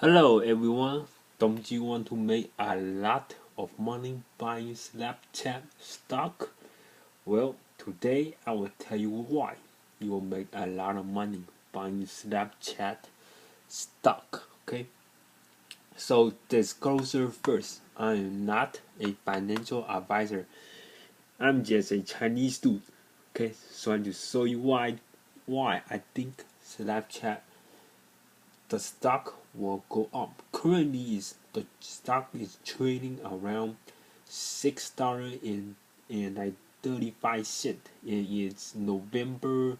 Hello everyone, don't you want to make a lot of money buying Snapchat stock? Well, today I will tell you why you will make a lot of money buying Snapchat stock. Okay, so disclosure first, I am not a financial advisor. I'm just a Chinese dude. Okay, so I just show you why I think Snapchat the stock will go up. Currently, the stock is trading around $6 and like 35 cents, and it's November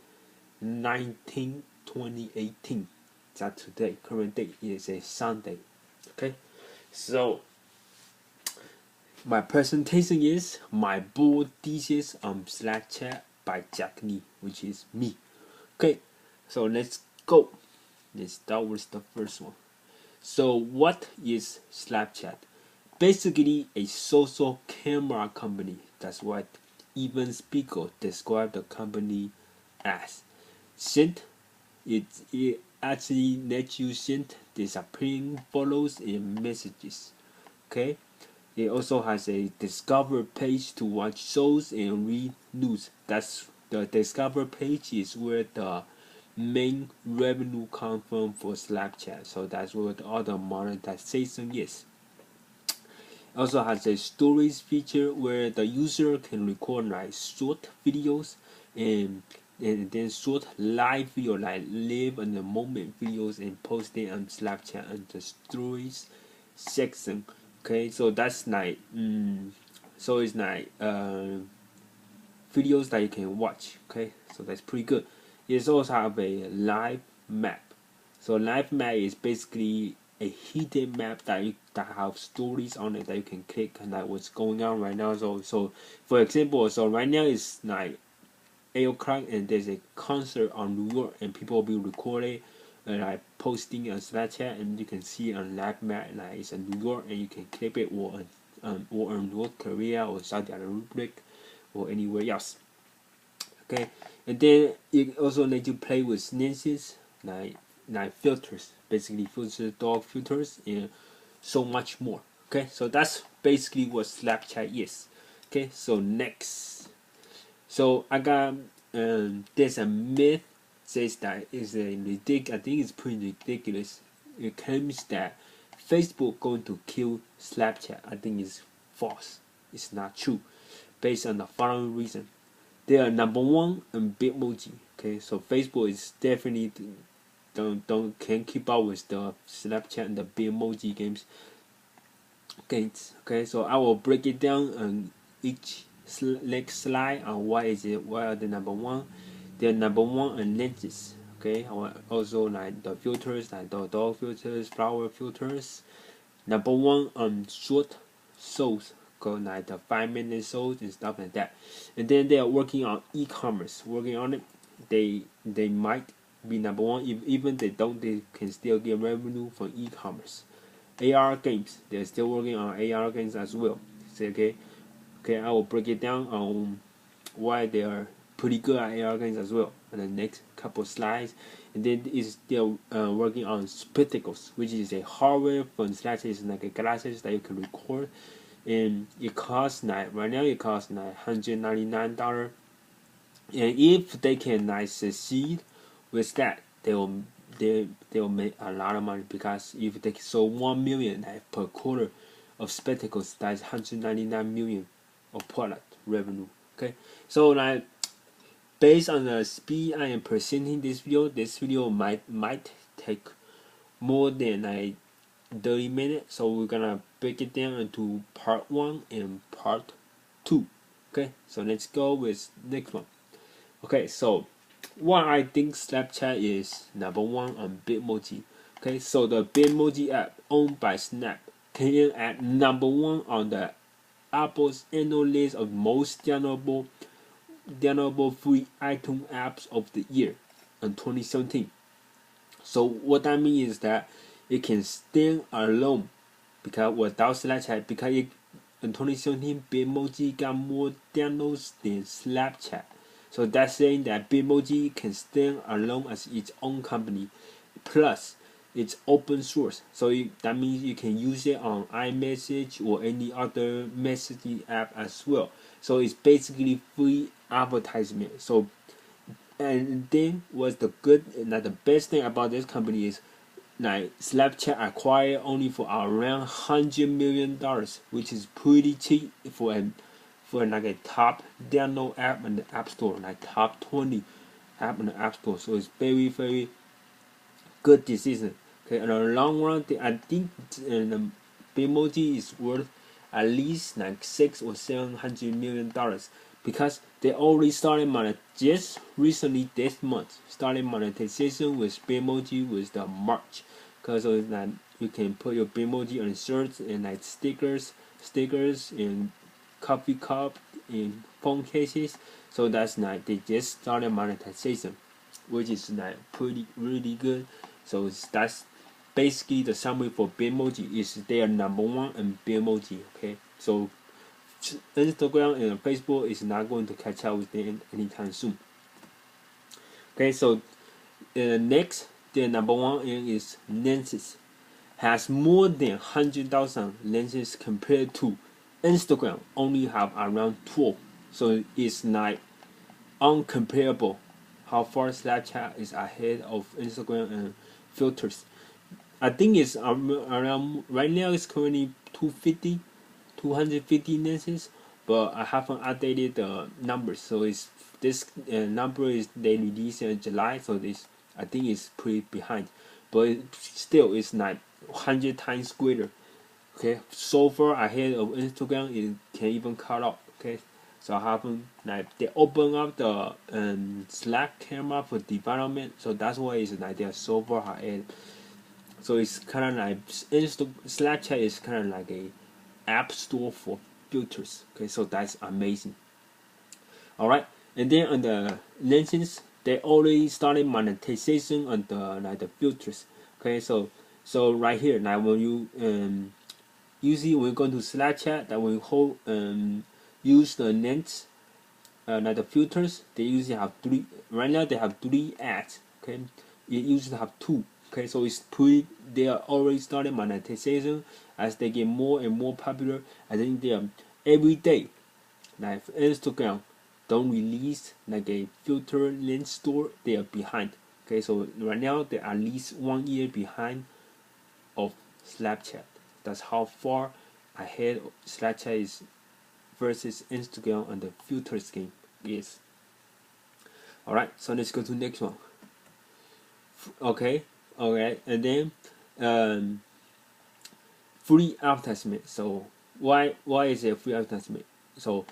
19, 2018. That today, current date is a Sunday. Okay, so my presentation is my bold thesis on Snapchat by Jack Lee, which is me. Okay, so let's go. Let's start with the first one. So what is Snapchat? Basically a social camera company. That's what Evan Spiegel described the company as. It actually lets you send disappearing photos and messages. Okay. It also has a discover page to watch shows and read news. That's the discover page is where the main revenue comes from for Snapchat. So that's what all the monetization is. Also has a stories feature where the user can record like short videos and then short live video like live in the moment videos and post it on Snapchat and the stories section. Okay, so that's like so it's like videos that you can watch. Okay, so that's pretty good. It also have a live map. So live map is basically a hidden map that have stories on it that you can click and like what's going on right now. So for example, so right now it's like 8 o'clock and there's a concert on New York and people will be recording and like posting on Snapchat and you can see on live map like it's in New York and you can clip it or in North Korea or Saudi Arabia or anywhere else. Okay, and then it also lets you play with lenses like filters, basically filters, dog filters, and so much more. Okay, so that's basically what Snapchat is. Okay, so next, so I got there's a myth says that is a ridiculous. I think it's pretty ridiculous. It claims that Facebook going to kill Snapchat. I think it's false. It's not true, based on the following reason. They are number one in Bitmoji. Okay, so Facebook is definitely don't can't keep up with the Snapchat and the Bitmoji games. Okay, so I will break it down on each next slide on why is it why are they number one. They're number one on lenses. Okay, also like the filters, like the dog filters, flower filters. Number one on short shows, like the 5 minute shows and stuff like that. And then they are working on e-commerce, working on it. They might be number one. If even they don't, they can still get revenue from e-commerce. AR games, they're still working on AR games as well. So, okay, I will break it down on why they are pretty good at AR games as well in the next couple slides. And then is still working on spectacles, which is a hardware for glasses, like a glasses that you can record, and it costs like right now it costs like $199. And if they can like succeed with that, they will make a lot of money because if they sold 1 million like, per quarter of spectacles, that's 199 million of product revenue. Okay, so like based on the speed I am presenting this video might take more than like 30 minutes, so we're gonna break it down into part 1 and part 2. Okay, so let's go with next one. Okay, so why I think Snapchat is number one on Bitmoji. Okay, so the Bitmoji app owned by Snap came in at number one on the Apple's annual list of most downloadable free iTunes apps of the year in 2017. So what that means is that it can stand alone because without Snapchat, because in 2017 Bitmoji got more downloads than Snapchat. So that's saying that Bitmoji can stand alone as its own company. Plus, it's open source, so that means you can use it on iMessage or any other messaging app as well. So it's basically free advertisement. So, and then what's the good, like the best thing about this company is, like Snapchat acquired only for around $100 million, which is pretty cheap for like a top download app in the App Store, like top 20 app in the App Store. So it's very good decision. Okay, in the long run, I think Bitmoji is worth at least like $600 or $700 million, because they already started just recently this month started monetization with Bitmoji with the March, because of that you can put your Bitmoji on shirts and like stickers and coffee cup and phone cases. So that's like they just started monetization, which is like really good. So that's basically the summary for Bitmoji. Is they are number one in Bitmoji. Okay, so Instagram and Facebook is not going to catch up with them anytime soon. Okay, so next, the number one is lenses. Has more than 100,000 lenses compared to Instagram only have around 12. So it's like uncomparable how far Snapchat is ahead of Instagram and filters. I think it's around right now. It's currently 250 lenses, but I haven't updated the numbers. So it's this number is they released in July, so this I think it's pretty behind, but still it's like 100 times greater. Okay, so far ahead of Instagram, it can even cut off. Okay, so I haven't like they open up the Slack camera for development, so that's why it's like they're so far ahead. So it's kind of like Snapchat is kind of like a app store for filters. Okay, so that's amazing. All right, and then on the lenses, they already started monetization on the filters. Okay, so right here now when you usually when you go to Snapchat, that when you use the lens like the filters, they usually have three. Right now they have three ads. Okay, you usually have two. Okay, so it's pretty. They are already started monetization as they get more and more popular. I think they are every day. Like Instagram, don't release like a filter lens store. They are behind. Okay, so right now they're at least 1 year behind of Snapchat. That's how far ahead Snapchat is versus Instagram on the filters game is. Alright, so let's go to next one. Okay, alright, and then free advertisement. So why is it free advertisement? So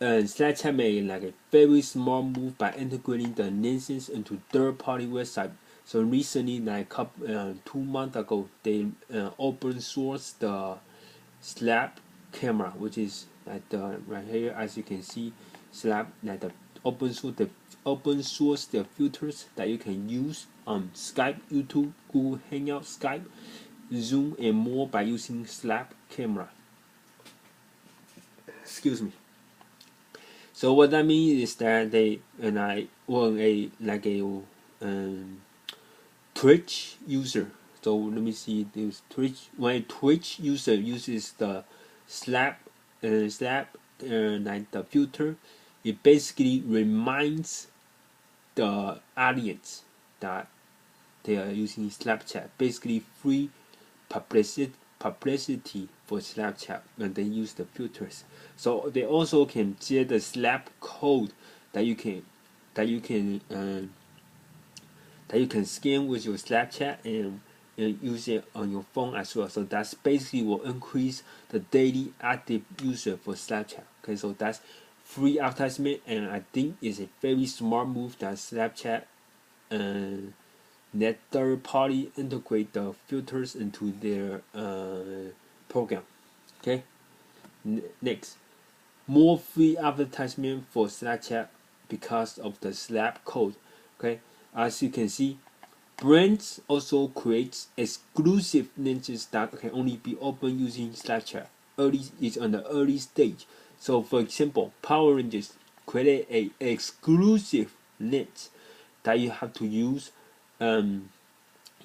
Snapchat made like a very small move by integrating the lenses into third-party website. So recently, like 2 months ago, they open sourced the Snap camera, which is like the right here, as you can see, Snap like the open source the filters that you can use on Skype, YouTube, Google Hangout, Skype, Zoom, and more by using Snap camera. Excuse me. So what that means is that they and I want a like a Twitch user. So let me see this Twitch. When a Twitch user uses the Snap like the filter, it basically reminds the audience that they are using Snapchat. Basically free publicity for Snapchat when they use the filters. So they also can share the Snap code that you can scan with your Snapchat and use it on your phone as well. So that's basically will increase the daily active user for Snapchat. Okay, so that's free advertisement, and I think it's a very smart move that Snapchat let third party integrate the filters into their program. Okay, next, more free advertisement for Snapchat because of the Snap code. Okay, as you can see, brands also create exclusive lenses that can only be opened using Snapchat. It's on the early stage. So, for example, Power Rangers created a exclusive lens that you have to use.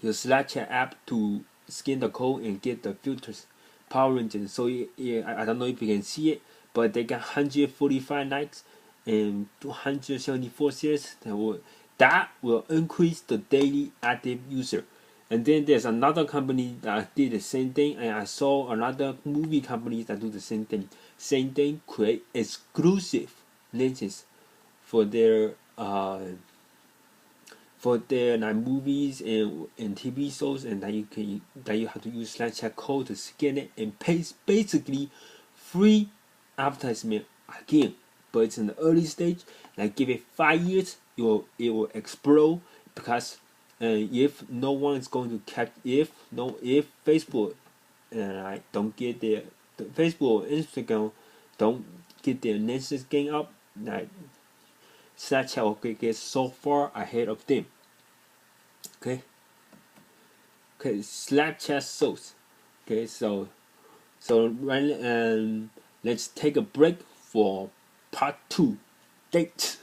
your Snapchat app to scan the code and get the filters, Power Rangers. So I don't know if you can see it, but they got 145 likes and 274 shares. That will increase the daily active user. And then there's another company that did the same thing, and I saw another movie company that do the same thing. Same thing, create exclusive lenses for their like movies and TV shows, and that you have to use Snapchat code to scan it and paste basically free advertisement again. But it's in the early stage. Like give it 5 years, it will explode because if no one is going to catch if Facebook don't get their Facebook or Instagram don't get their lenses game up, like Snapchat will get so far ahead of them. Okay. Okay, Snapchat shows. Okay, so right let's take a break for part 2. Date.